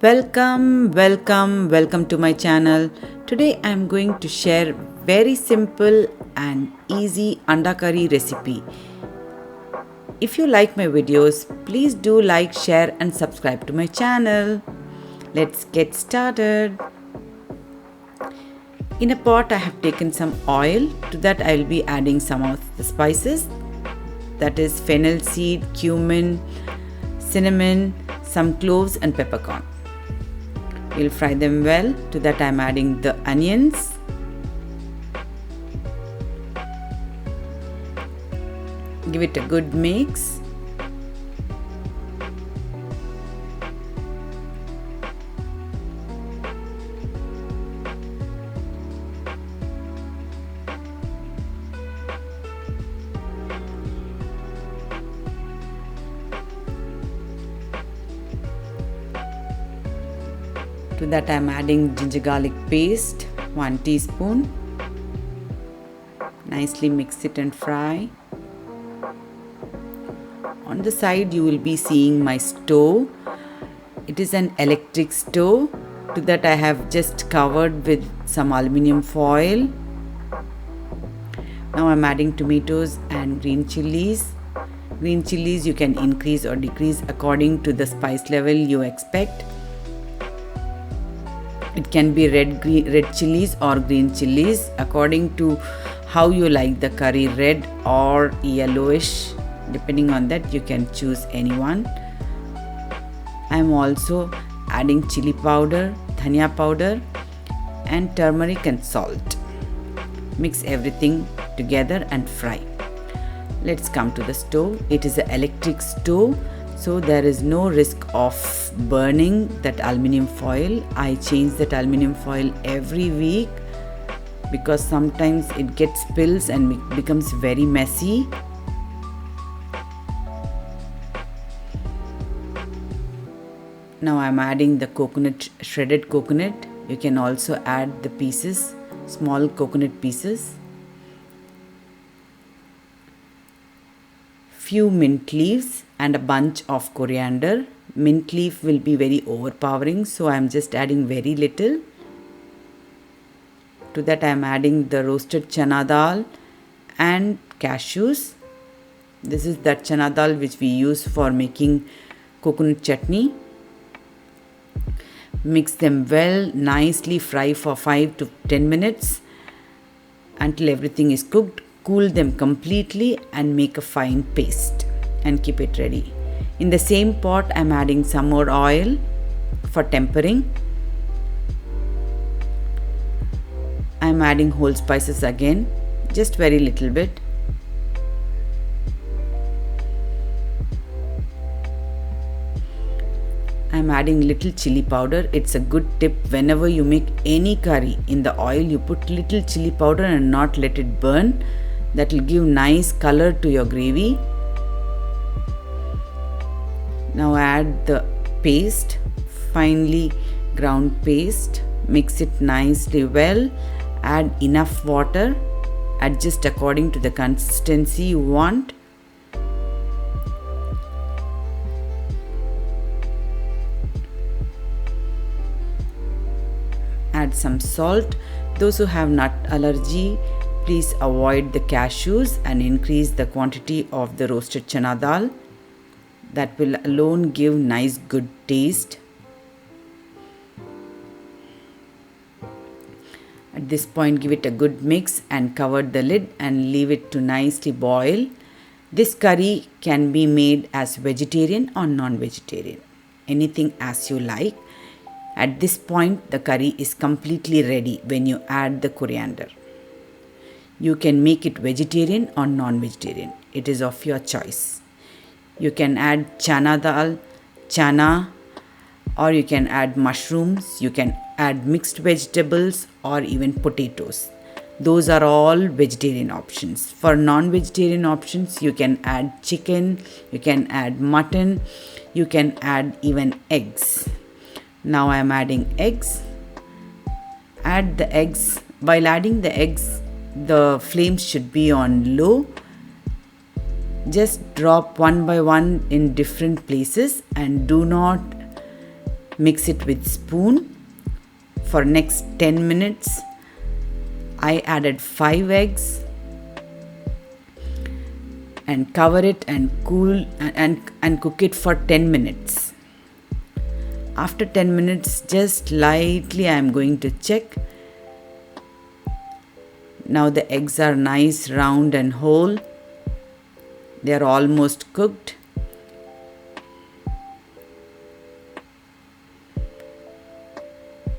Welcome to my channel. Today I am going to share very simple and easy anda curry recipe. If you like my videos, please do like, share and subscribe to my channel. Let's get started. In a pot I have taken some oil. To that I will be adding some of the spices, that is fennel seed, cumin, cinnamon, some cloves and peppercorn. We'll fry them well. To that I am adding the onions, give it a good mix. To that I am adding ginger garlic paste, 1 teaspoon. Nicely mix it and fry. On the side you will be seeing my stove. It is an electric stove. To that I have just covered with some aluminium foil. Now I am adding tomatoes and green chilies. Green chilies you can increase or decrease according to the spice level you expect. It can be red chilies or green chilies according to how you like the curry, red or yellowish. Depending on that you can choose any one. I am also adding chili powder, dhania powder and turmeric and salt. Mix everything together and fry. Let's come to the stove. It is an electric stove, so there is no risk of burning that aluminium foil. I change that aluminium foil every week because sometimes it gets spills and becomes very messy. Now I am adding the coconut, shredded coconut. You can also add the pieces, small coconut pieces. Few mint leaves and a bunch of coriander. Mint leaf will be very overpowering, so I am just adding very little. To that I am adding the roasted Channadal and cashews. This is that Channadal which we use for making coconut chutney. Mix them well, nicely fry for 5 to 10 minutes until everything is cooked. Cool them completely and make a fine paste and keep it ready. In the same pot I am adding some more oil for tempering. I am adding whole spices again, just very little bit. I am adding little chili powder. It's a good tip whenever you make any curry. In the oil you put little chili powder and not let it burn. That will give nice color to your gravy. Now add the paste, finely ground paste. Mix it nicely well. Add enough water. Adjust according to the consistency you want. Add some salt. Those who have nut allergy, please avoid the cashews and increase the quantity of the roasted chana dal. That will alone give nice good taste. At this point give it a good mix and cover the lid and leave it to nicely boil. This curry can be made as vegetarian or non-vegetarian, anything as you like. At this point the curry is completely ready when you add the coriander. You can make it vegetarian or non-vegetarian. It is of your choice. You can add chana dal, chana, or you can add mushrooms. You can add mixed vegetables or even potatoes. Those are all vegetarian options. For non-vegetarian options, you can add chicken, you can add mutton, you can add even eggs. Now I am adding eggs. Add the eggs. While adding the eggs, the flames should be on low. Just drop one by one in different places and do not mix it with spoon. For next 10 minutes, I added 5 eggs and cover it and cool and cook it for 10 minutes. After 10 minutes, just lightly I am going to check. Now the eggs are nice, round and whole. They are almost cooked.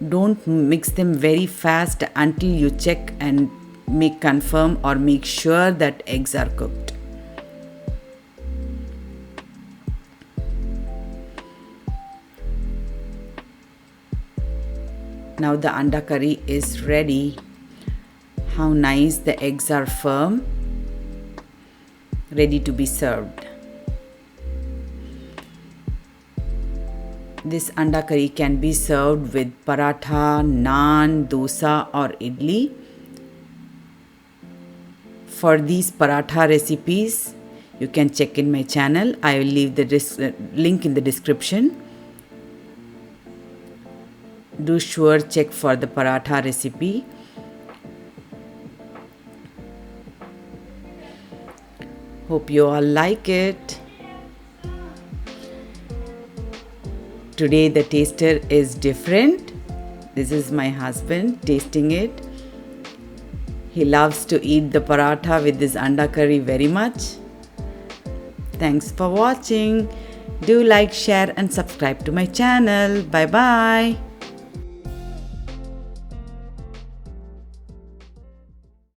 Don't mix them very fast until you check and confirm or make sure that eggs are cooked. Now the anda curry is ready. How nice the eggs are firm, ready to be served. This anda curry can be served with paratha, naan, dosa or idli. For these paratha recipes, you can check in my channel. I will leave the link in the description. Do sure check for the paratha recipe. Hope you all like it. Today the taster is different. This is my husband tasting it. He loves to eat the paratha with this anda curry very much. Thanks for watching. Do like, share and subscribe to my channel. Bye bye.